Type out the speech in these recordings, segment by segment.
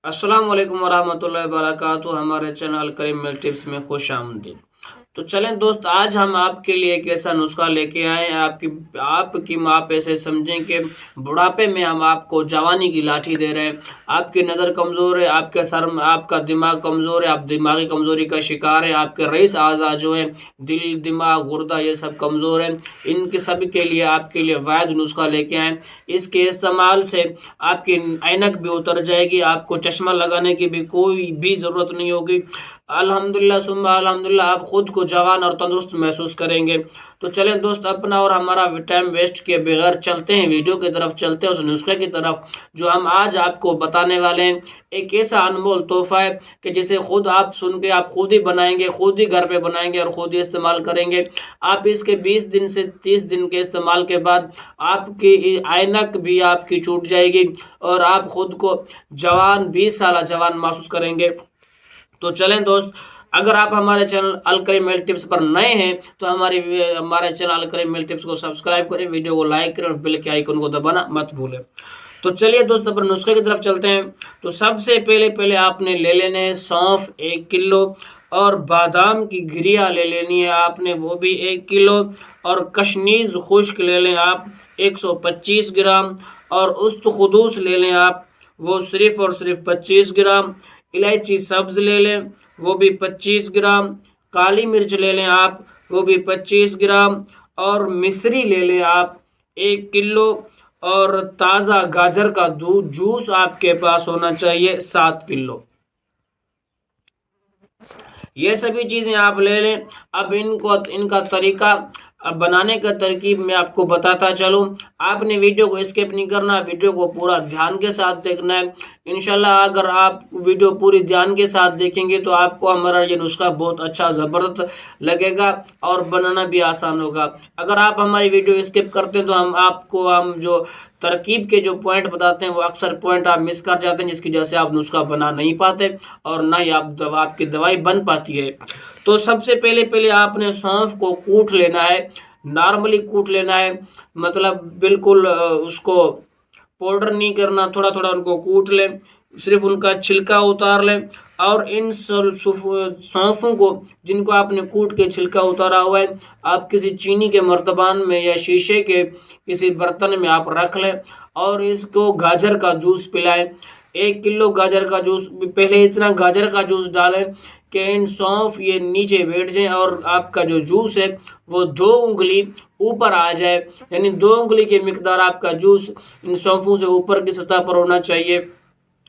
अस्सलाम वालेकुम वरहमतुल्लाहि वबरकातुहू। हमारे चैनल करीम मिल टिप्स में खुश आमदीद। तो चलें दोस्त, आज हम आपके लिए एक ऐसा नुस्खा लेके आए हैं आपकी आप ऐसे समझें कि बुढ़ापे में हम आपको जवानी की लाठी दे रहे हैं। आपकी नज़र कमज़ोर है, आपके सर में आपका दिमाग कमज़ोर है, आप दिमागी कमज़ोरी का शिकार है, आपके रईस आज़ा जो है दिल दिमाग गुर्दा ये सब कमज़ोर है। इनके सब के लिए आपके लिए वैध नुस्खा लेके आए। इसके इस्तेमाल से आपकी ऐनक भी उतर जाएगी, आपको चश्मा लगाने की भी कोई भी ज़रूरत नहीं होगी। अल्हम्दुलिल्लाह सुम्मा अल्हम्दुलिल्लाह, आप खुद को जवान और तंदुरुस्त महसूस करेंगे। तो चलें दोस्त, अपना और हमारा टाइम वेस्ट किए बगैर चलते हैं वीडियो की तरफ, चलते हैं उस नुस्खे की तरफ जो हम आज आपको बताने वाले हैं। एक ऐसा अनमोल तोहफा है कि जिसे खुद आप सुन के आप खुद ही बनाएंगे, खुद ही घर पे बनाएंगे और खुद ही इस्तेमाल करेंगे। आप इसके 20 दिन से 30 दिन के इस्तेमाल के बाद आपकी ऐनक भी आपकी छूट जाएगी और आप खुद को जवान 20 साल जवान महसूस करेंगे। तो चलें दोस्त, अगर आप हमारे चैनल अल करीम मेल टिप्स पर नए हैं तो हमारे चैनल अल करीम मेल टिप्स को सब्सक्राइब करें, वीडियो को लाइक करें और बेल के आइकन को दबाना मत भूलें। तो चलिए दोस्त, अपन नुस्खे की तरफ चलते हैं। तो सबसे पहले आपने ले लेने हैं सौंफ 1 किलो और बादाम की गिरिया ले लेनी है आपने, वो भी 1 किलो। और कशनीज खुश्क ले लें आप 125 ग्राम। और उस्त खुदूस ले लें आप, वो सिर्फ और सिर्फ 25 ग्राम। इलायची सब्ज ले लें, वो भी 25 ग्राम। काली मिर्च ले लें आप, वो भी 25 ग्राम। और मिश्री ले लें आप 1 किलो। और ताज़ा गाजर का दूध जूस आपके पास होना चाहिए 7 किलो। ये सभी चीज़ें आप ले लें। अब इनका तरीका, अब बनाने का तरकीब मैं आपको बताता चलूँ। आपने वीडियो को स्किप नहीं करना, वीडियो को पूरा ध्यान के साथ देखना है। इंशाल्लाह अगर आप वीडियो पूरी ध्यान के साथ देखेंगे तो आपको हमारा ये नुस्खा बहुत अच्छा ज़बरदस्त लगेगा और बनाना भी आसान होगा। अगर आप हमारी वीडियो स्किप करते हैं तो हम जो तरकीब के जो पॉइंट बताते हैं वो अक्सर पॉइंट आप मिस कर जाते हैं, जिसकी वजह से आप नुस्खा बना नहीं पाते और ना ही आपकी दवाई बन पाती है। तो सबसे पहले आपने सौंफ को कूट लेना है, नॉर्मली कूट लेना है, मतलब बिल्कुल उसको पाउडर नहीं करना, थोड़ा थोड़ा उनको कूट लें, सिर्फ उनका छिलका उतार लें। और इन सौंफों को जिनको आपने कूट के छिलका उतारा हुआ है, आप किसी चीनी के मर्तबान में या शीशे के किसी बर्तन में आप रख लें और इसको गाजर का जूस पिलाएं। 1 किलो गाजर का जूस, पहले इतना गाजर का जूस डालें कि इन सौंफ ये नीचे बैठ जाए और आपका जो जूस है वो 2 उंगली ऊपर आ जाए, यानी 2 उंगली की मिकदार आपका जूस इन सौंफों से ऊपर की सतह पर होना चाहिए।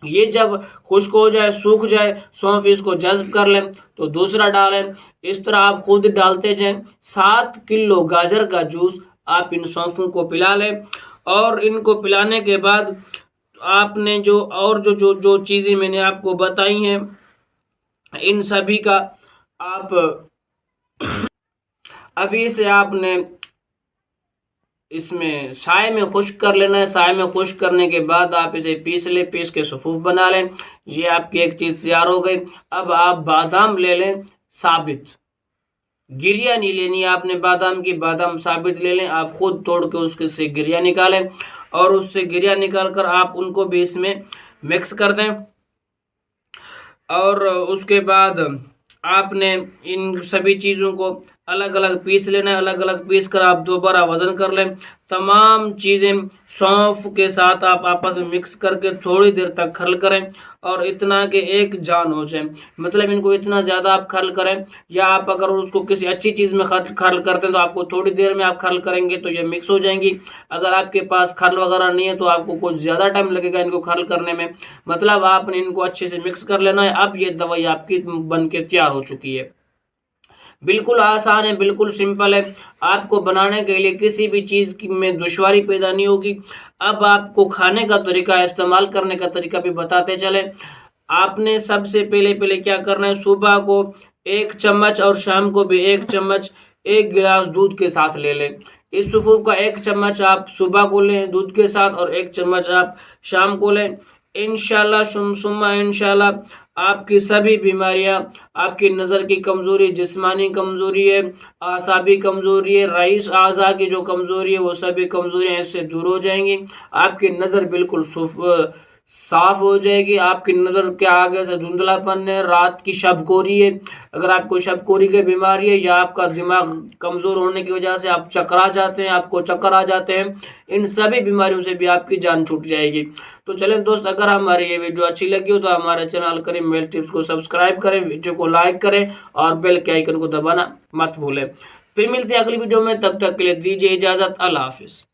ये जब खुश्क हो जाए, सूख जाए सौंफ, इसको जज्ब कर लें तो दूसरा डालें। इस तरह आप खुद डालते जाएं। 7 किलो गाजर का जूस आप इन सौंफों को पिला लें। और इनको पिलाने के बाद आपने जो और जो जो जो चीज़ें मैंने आपको बताई हैं, इन सभी का आप अभी से आपने इसमें साए में खुश्क कर लेना है। साए में खुश्क करने के बाद आप इसे पीस लें, पीस के सफ़ूफ बना लें। ये आपकी एक चीज़ तैयार हो गई। अब आप बादाम ले लें साबित, गिरिया नहीं लेनी है आपने बादाम की, बादाम साबित ले लें। आप खुद तोड़ के उसके से गिरिया निकालें और उससे गिरिया निकाल कर आप उनको भी इसमें मिक्स कर दें। और उसके बाद आपने इन सभी चीज़ों को अलग अलग पीस लेना है। अलग अलग पीस कर आप दोबारा वज़न कर लें। तमाम चीज़ें सौंफ के साथ आप आपस में मिक्स करके थोड़ी देर तक खर्ल करें और इतना कि एक जान हो जाए, मतलब इनको इतना ज़्यादा आप खर्ल करें। या आप अगर उसको किसी अच्छी चीज़ में खर्ल करते हैं तो आपको थोड़ी देर में आप खर्ल करेंगे तो ये मिक्स हो जाएंगी। अगर आपके पास खर्ल वगैरह नहीं है तो आपको कुछ ज़्यादा टाइम लगेगा इनको खर्ल करने में। मतलब आपने इनको अच्छे से मिक्स कर लेना है। अब ये दवाई आपकी बन के तैयार हो चुकी है। बिल्कुल आसान है, बिल्कुल सिंपल है। आपको बनाने के लिए किसी भी चीज़ की में दुश्वारी पैदा नहीं होगी। अब आपको खाने का तरीका, इस्तेमाल करने का तरीका भी बताते चले। आपने सबसे पहले क्या करना है, सुबह को 1 चम्मच और शाम को भी 1 चम्मच 1 गिलास दूध के साथ ले लें। इस सफ़ूफ का 1 चम्मच आप सुबह को लें दूध के साथ और 1 चम्मच आप शाम को लें। इंशाल्लाह सुम्मा इंशाल्लाह आपकी सभी बीमारियां, आपकी नज़र की कमज़ोरी, जिस्मानी कमज़ोरी है, आसाबी कमज़ोरी है, रईस आज़ा की जो कमज़ोरी है वो सभी कमज़ोरियां इससे दूर हो जाएंगी। आपकी नज़र बिल्कुल साफ हो जाएगी। आपकी नज़र के आगे से धुंधलापन है, रात की शबकोरी है, अगर आपको शबकोरी की बीमारी है या आपका दिमाग कमज़ोर होने की वजह से आप चकरा जाते हैं, आपको चक्कर आ जाते हैं, इन सभी बीमारियों से भी आपकी जान छूट जाएगी। तो चलें दोस्त, अगर हमारी ये वीडियो अच्छी लगी हो तो हमारे चैनल करीम मेल टिप्स को सब्सक्राइब करें, वीडियो को लाइक करें और बेल के आइकन को दबाना मत भूलें। फिर मिलते हैं अगली वीडियो में, तब तक के लिए दीजिए इजाज़त। अल्लाह हाफिज़।